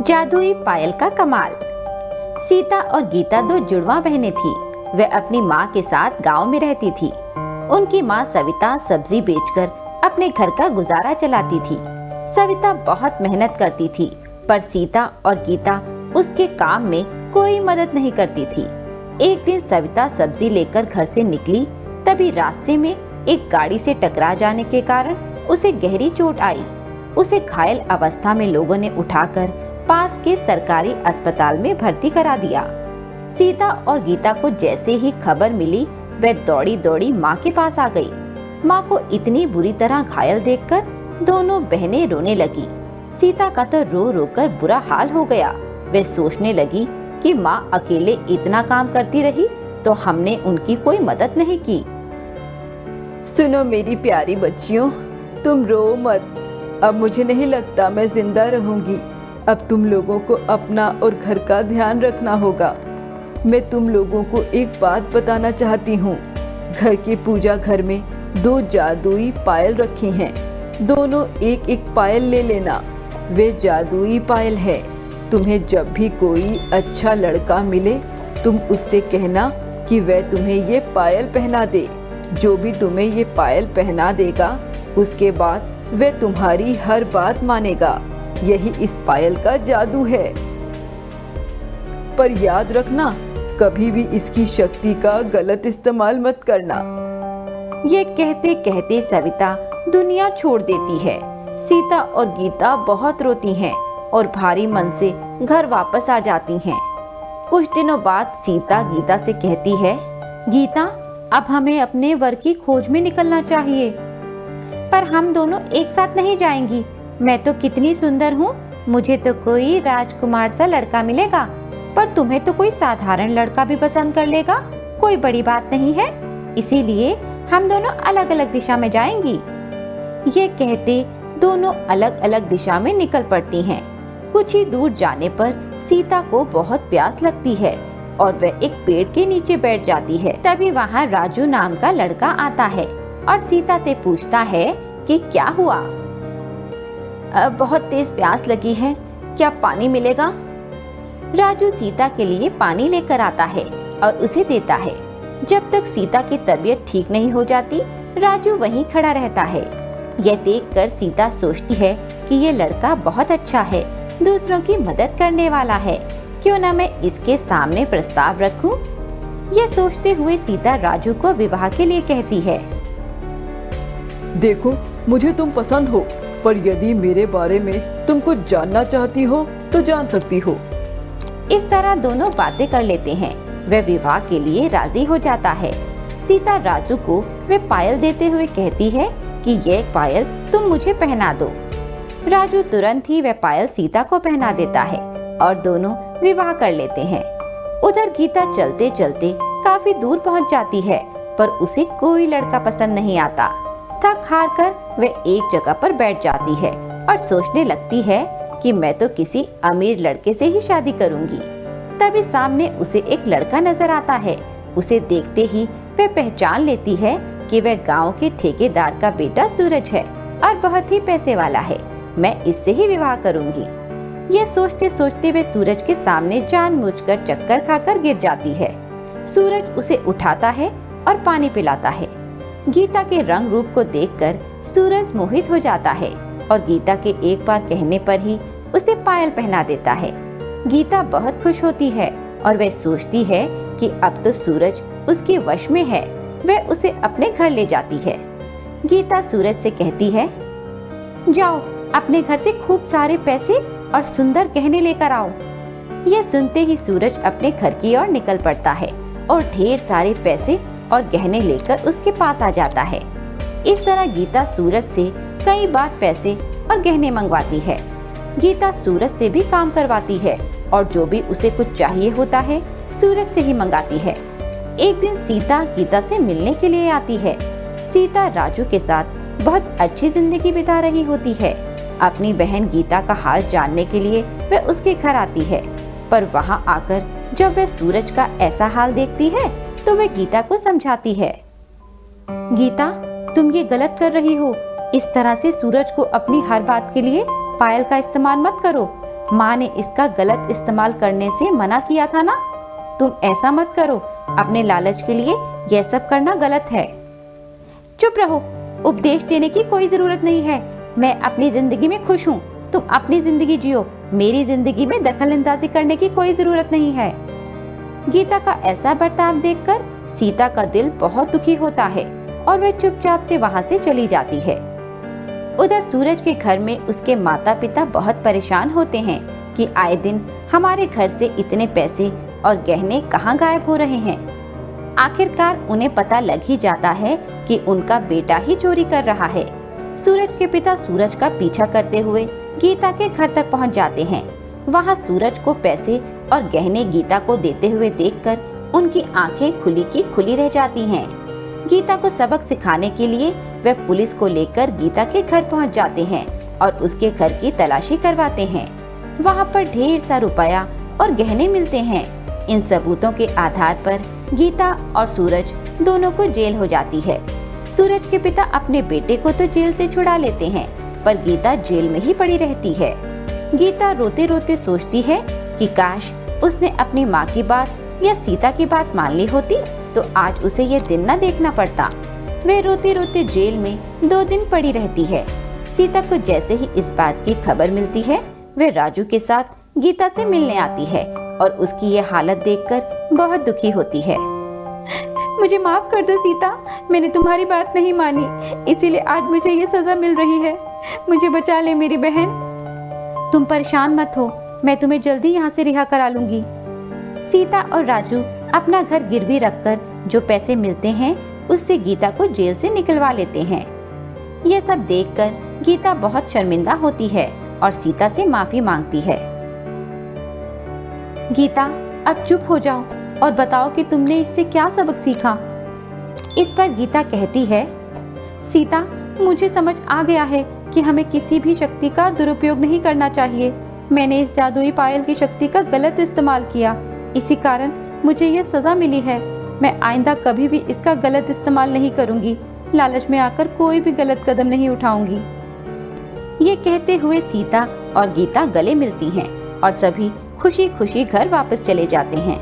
जादुई पायल का कमाल। सीता और गीता दो जुड़वा बहनें थी। वे अपनी माँ के साथ गांव में रहती थी। उनकी माँ सविता सब्जी बेचकर अपने घर का गुजारा चलाती थी। सविता बहुत मेहनत करती थी, पर सीता और गीता उसके काम में कोई मदद नहीं करती थी। एक दिन सविता सब्जी लेकर घर से निकली, तभी रास्ते में एक गाड़ी से टकरा जाने के कारण उसे गहरी चोट आई। उसे घायल अवस्था में लोगों ने उठाकर पास के सरकारी अस्पताल में भर्ती करा दिया। सीता और गीता को जैसे ही खबर मिली, वे दौड़ी दौड़ी माँ के पास आ गई। माँ को इतनी बुरी तरह घायल देखकर दोनों बहनें रोने लगी। सीता का तो रो रो कर बुरा हाल हो गया। वे सोचने लगी कि माँ अकेले इतना काम करती रही तो हमने उनकी कोई मदद नहीं की। सुनो मेरी प्यारी बच्चियों, तुम रो मत। अब मुझे नहीं लगता मैं जिंदा रहूंगी। अब तुम लोगों को अपना और घर का ध्यान रखना होगा। मैं तुम लोगों को एक बात बताना चाहती हूँ। घर के पूजा घर में 2 जादुई पायल रखी हैं। दोनों एक एक पायल ले लेना। वे जादुई पायल है। तुम्हें जब भी कोई अच्छा लड़का मिले, तुम उससे कहना कि वह तुम्हें ये पायल पहना दे। जो भी तुम्हें ये पायल पहना देगा, उसके बाद वह तुम्हारी हर बात मानेगा। यही इस पायल का जादू है। पर याद रखना, कभी भी इसकी शक्ति का गलत इस्तेमाल मत करना। ये कहते कहते सविता दुनिया छोड़ देती है। सीता और गीता बहुत रोती हैं और भारी मन से घर वापस आ जाती हैं। कुछ दिनों बाद सीता गीता से कहती है, गीता, अब हमें अपने वर की खोज में निकलना चाहिए। पर हम दोनों एक साथ नहीं जाएंगी। मैं तो कितनी सुंदर हूँ, मुझे तो कोई राजकुमार सा लड़का मिलेगा, पर तुम्हें तो कोई साधारण लड़का भी पसंद कर लेगा। कोई बड़ी बात नहीं है, इसीलिए हम दोनों अलग अलग दिशा में जाएंगी। ये कहते दोनों अलग अलग दिशा में निकल पड़ती हैं। कुछ ही दूर जाने पर सीता को बहुत प्यास लगती है और वह एक पेड़ के नीचे बैठ जाती है। तभी वहाँ राजू नाम का लड़का आता है और सीता से पूछता है कि क्या हुआ। बहुत तेज प्यास लगी है, क्या पानी मिलेगा? राजू सीता के लिए पानी लेकर आता है और उसे देता है। जब तक सीता की तबीयत ठीक नहीं हो जाती, राजू वहीं खड़ा रहता है। यह देखकर सीता सोचती है कि ये लड़का बहुत अच्छा है, दूसरों की मदद करने वाला है। क्यों ना मैं इसके सामने प्रस्ताव रखूं? यह सोचते हुए सीता राजू को विवाह के लिए कहती है। देखो, मुझे तुम पसंद हो, पर यदि मेरे बारे में तुम कुछ जानना चाहती हो तो जान सकती हो। इस तरह दोनों बातें कर लेते हैं। वह विवाह के लिए राजी हो जाता है। सीता राजू को वे पायल देते हुए कहती है कि यह पायल तुम मुझे पहना दो। राजू तुरंत ही वह पायल सीता को पहना देता है और दोनों विवाह कर लेते हैं। उधर गीता चलते चलते काफी दूर पहुंच जाती है, पर उसे कोई लड़का पसंद नहीं आता। थक हार कर वे एक जगह पर बैठ जाती है और सोचने लगती है कि मैं तो किसी अमीर लड़के से ही शादी करूंगी। तभी सामने उसे एक लड़का नजर आता है। उसे देखते ही वह पहचान लेती है कि वह गांव के ठेकेदार का बेटा सूरज है और बहुत ही पैसे वाला है। मैं इससे ही विवाह करूंगी। यह सोचते सोचते वे सूरज के सामने जानबूझकर चक्कर खाकर गिर जाती है। सूरज उसे उठाता है और पानी पिलाता है। गीता के रंग रूप को देखकर सूरज मोहित हो जाता है और गीता के एक बार कहने पर ही उसे पायल पहना देता है। गीता बहुत खुश होती है और वह सोचती है कि अब तो सूरज उसके वश में है। वह उसे अपने घर ले जाती है। गीता सूरज से कहती है, जाओ अपने घर से खूब सारे पैसे और सुंदर गहने लेकर आओ। यह सुनते ही सूरज अपने घर की ओर निकल पड़ता है और ढेर सारे पैसे और गहने लेकर उसके पास आ जाता है। इस तरह गीता सूरज से कई बार पैसे और गहने मंगवाती है। गीता सूरज से भी काम करवाती है और जो भी उसे कुछ चाहिए होता है सूरज से ही मंगाती है। एक दिन सीता गीता से मिलने के लिए आती है। सीता राजू के साथ बहुत अच्छी जिंदगी बिता रही होती है। अपनी बहन गीता का हाल जानने के लिए वह उसके घर आती है, पर वहाँ आकर जब वह सूरज का ऐसा हाल देखती है तो वह गीता को समझाती है। गीता, तुम ये गलत कर रही हो। इस तरह से सूरज को अपनी हर बात के लिए पायल का इस्तेमाल मत करो। माँ ने इसका गलत इस्तेमाल करने से मना किया था ना। तुम ऐसा मत करो, अपने लालच के लिए यह सब करना गलत है। चुप रहो, उपदेश देने की कोई जरूरत नहीं है। मैं अपनी जिंदगी में खुश हूँ, तुम अपनी जिंदगी जियो, मेरी जिंदगी में दखल अंदाजी करने की कोई जरूरत नहीं है। गीता का ऐसा बर्ताव देखकर सीता का दिल बहुत दुखी होता है और वह चुपचाप से वहां से चली जाती है। उधर सूरज के घर में उसके माता पिता बहुत परेशान होते हैं कि आए दिन हमारे घर से इतने पैसे और गहने कहाँ गायब हो रहे हैं। आखिरकार उन्हें पता लग ही जाता है कि उनका बेटा ही चोरी कर रहा है। सूरज के पिता सूरज का पीछा करते हुए गीता के घर तक पहुंच जाते हैं। वहां सूरज को पैसे और गहने गीता को देते हुए देखकर उनकी आंखें खुली की खुली रह जाती हैं। गीता को सबक सिखाने के लिए वह पुलिस को लेकर गीता के घर पहुंच जाते हैं और उसके घर की तलाशी करवाते हैं। वहां पर ढेर सा रुपया और गहने मिलते हैं। इन सबूतों के आधार पर गीता और सूरज दोनों को जेल हो जाती है। सूरज के पिता अपने बेटे को तो जेल से छुड़ा लेते हैं, पर गीता जेल में ही पड़ी रहती है। गीता रोते रोते सोचती है कि काश उसने अपनी माँ की बात या सीता की बात मान ली होती तो आज उसे ये दिन न देखना पड़ता। वे रोते रोते जेल में 2 दिन पड़ी रहती है। सीता को जैसे ही इस बात की खबर मिलती है, वे राजू के साथ गीता से मिलने आती है और उसकी ये हालत देखकर बहुत दुखी होती है। मुझे माफ कर दो सीता, मैंने तुम्हारी बात नहीं मानी, इसीलिए आज मुझे ये सजा मिल रही है। मुझे बचा ले मेरी बहन। तुम परेशान मत हो, मैं तुम्हें जल्दी यहाँ से रिहा करा लूंगी। सीता और राजू अपना घर गिरवी रखकर जो पैसे मिलते हैं उससे गीता को जेल से निकलवा लेते हैं। यह सब देखकर गीता बहुत शर्मिंदा होती है और सीता से माफी मांगती है। गीता, अब चुप हो जाओ और बताओ कि तुमने इससे क्या सबक सीखा। इस पर गीता कहती है, सीता, मुझे समझ आ गया है कि हमें किसी भी शक्ति का दुरुपयोग नहीं करना चाहिए। मैंने इस जादुई पायल की शक्ति का गलत इस्तेमाल किया, इसी कारण मुझे ये सजा मिली है। मैं आइंदा कभी भी इसका गलत इस्तेमाल नहीं करूंगी। लालच में आकर कोई भी गलत कदम नहीं उठाऊंगी। ये कहते हुए सीता और गीता गले मिलती हैं और सभी खुशी खुशी घर वापस चले जाते हैं।